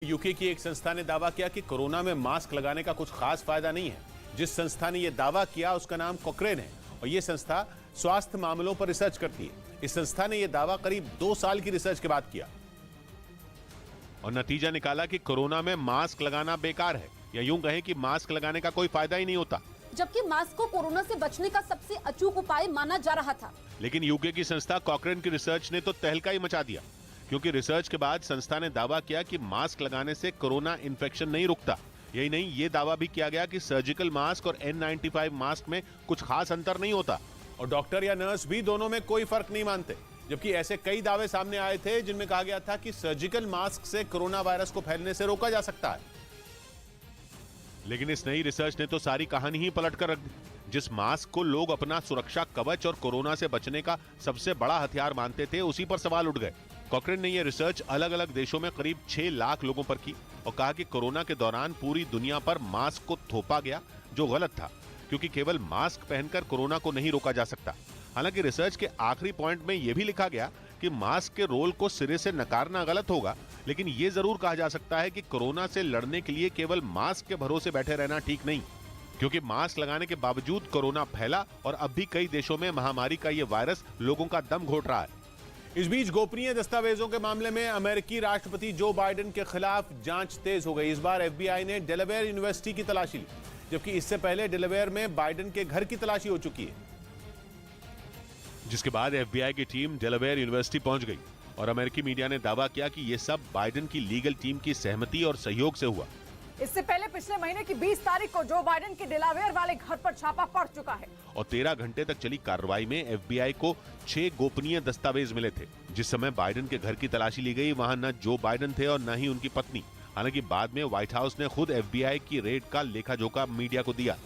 UK की एक संस्था ने दावा किया कि कोरोना में मास्क लगाने का कुछ खास फायदा नहीं है। जिस संस्था ने यह दावा किया उसका नाम कोक्रेन है और यह संस्था स्वास्थ्य मामलों पर रिसर्च करती है। इस संस्था ने यह दावा करीब 2 साल की रिसर्च के बाद किया और नतीजा निकाला कि कोरोना में मास्क लगाना बेकार है, या यूं कहें कि मास्क लगाने का कोई फायदा ही नहीं होता। जबकि मास्क को कोरोना से बचने का सबसे अचूक उपाय माना जा रहा था। लेकिन यूके की संस्था कोक्रेन की रिसर्च ने तो तहलका ही मचा दिया, क्योंकि रिसर्च के बाद संस्था ने दावा किया कि मास्क लगाने से कोरोना इन्फेक्शन नहीं रुकता। यही नहीं, ये दावा भी किया गया कि सर्जिकल मास्क और N95 मास्क में कुछ खास अंतर नहीं होता और डॉक्टर या नर्स भी दोनों में कोई फर्क नहीं मानते। जबकि ऐसे कई दावे सामने आए थे जिनमें कहा गया था कि सर्जिकल मास्क से कोरोना वायरस को फैलने से रोका जा सकता है। लेकिन इस नई रिसर्च ने तो सारी कहानी ही पलट कर रख दी। जिस मास्क को लोग अपना सुरक्षा कवच और कोरोना से बचने का सबसे बड़ा हथियार मानते थे, उसी पर सवाल उठ गए। कोक्रेन ने यह रिसर्च अलग अलग देशों में करीब 6 लाख लोगों पर की और कहा कि कोरोना के दौरान पूरी दुनिया पर मास्क को थोपा गया, जो गलत था, क्योंकि केवल मास्क पहनकर कोरोना को नहीं रोका जा सकता। हालांकि रिसर्च के आखिरी पॉइंट में यह भी लिखा गया कि मास्क के रोल को सिरे से नकारना गलत होगा, लेकिन यह जरूर कहा जा सकता है कि कोरोना से लड़ने के लिए केवल मास्क के भरोसे बैठे रहना ठीक नहीं, क्योंकि मास्क लगाने के बावजूद कोरोना फैला और अब भी कई देशों में महामारी का यह वायरस लोगों का दम घोट रहा है। इस बीच गोपनीय दस्तावेजों के मामले में अमेरिकी राष्ट्रपति जो बाइडेन के खिलाफ जांच तेज हो गई। इस बार FBI ने डेलावेयर यूनिवर्सिटी की तलाशी ली, जबकि इससे पहले डेलावेयर में बाइडेन के घर की तलाशी हो चुकी है। जिसके बाद FBI की टीम डेलावेयर यूनिवर्सिटी पहुंच गई और अमेरिकी मीडिया ने दावा किया कि यह सब बाइडेन की लीगल टीम की सहमति और सहयोग से हुआ। इससे पहले पिछले महीने की 20 तारीख को जो बाइडेन के डेलावेयर वाले घर पर छापा पड़ चुका है और 13 घंटे तक चली कार्रवाई में FBI को 6 गोपनीय दस्तावेज मिले थे। जिस समय बाइडेन के घर की तलाशी ली गई, वहां न जो बाइडेन थे और न ही उनकी पत्नी। हालांकि बाद में व्हाइट हाउस ने खुद FBI की रेड का लेखा जोखा मीडिया को दिया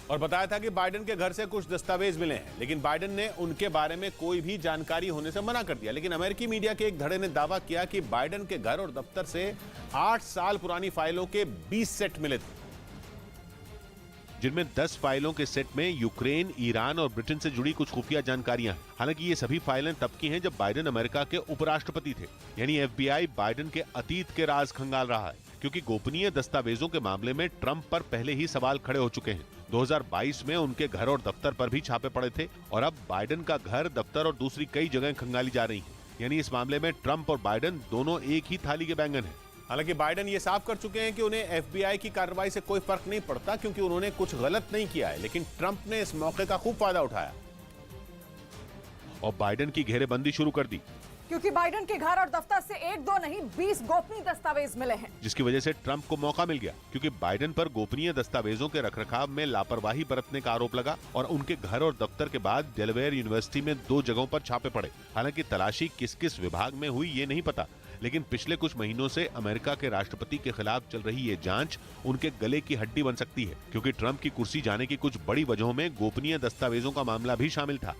और बताया था कि बाइडेन के घर से कुछ दस्तावेज मिले हैं, लेकिन बाइडेन ने उनके बारे में कोई भी जानकारी होने से मना कर दिया। लेकिन अमेरिकी मीडिया के एक धड़े ने दावा किया कि बाइडेन के घर और दफ्तर से 8 साल पुरानी फाइलों के 20 सेट मिले थे, जिनमें 10 फाइलों के सेट में यूक्रेन, ईरान और ब्रिटेन से जुड़ी कुछ खुफिया जानकारियां हैं। हालांकि ये सभी फाइलें तब की हैं जब बाइडेन अमेरिका के उपराष्ट्रपति थे। यानी FBI बाइडेन के अतीत के राज खंगाल रहा है, क्योंकि गोपनीय दस्तावेजों के मामले में ट्रंप पर पहले ही सवाल खड़े हो चुके हैं। 2022 में उनके घर और दफ्तर पर भी छापे पड़े थे और अब बाइडेन का घर, दफ्तर और दूसरी कई जगह खंगाली जा रही हैं। यानी इस मामले में ट्रंप और बाइडेन दोनों एक ही थाली के बैंगन हैं। हालांकि बाइडेन ये साफ कर चुके हैं कि उन्हें FBI की कार्रवाई से कोई फर्क नहीं पड़ता, क्योंकि उन्होंने कुछ गलत नहीं किया है। लेकिन ट्रंप ने इस मौके का खूब फायदा उठाया और बाइडेन की घेरेबंदी शुरू कर दी, क्योंकि बाइडेन के घर और दफ्तर से 1-2 नहीं 20 गोपनीय दस्तावेज मिले हैं, जिसकी वजह से ट्रंप को मौका मिल गया, क्योंकि बाइडेन पर गोपनीय दस्तावेजों के रखरखाव में लापरवाही बरतने का आरोप लगा और उनके घर और दफ्तर के बाद डेलावेयर यूनिवर्सिटी में 2 जगहों पर छापे पड़े। हालांकि तलाशी किस किस विभाग में हुई ये नहीं पता, लेकिन पिछले कुछ महीनों से अमेरिका के राष्ट्रपति के खिलाफ चल रही ये जांच उनके गले की हड्डी बन सकती है, क्योंकि ट्रंप की कुर्सी जाने की कुछ बड़ी वजहों में गोपनीय दस्तावेजों का मामला भी शामिल था।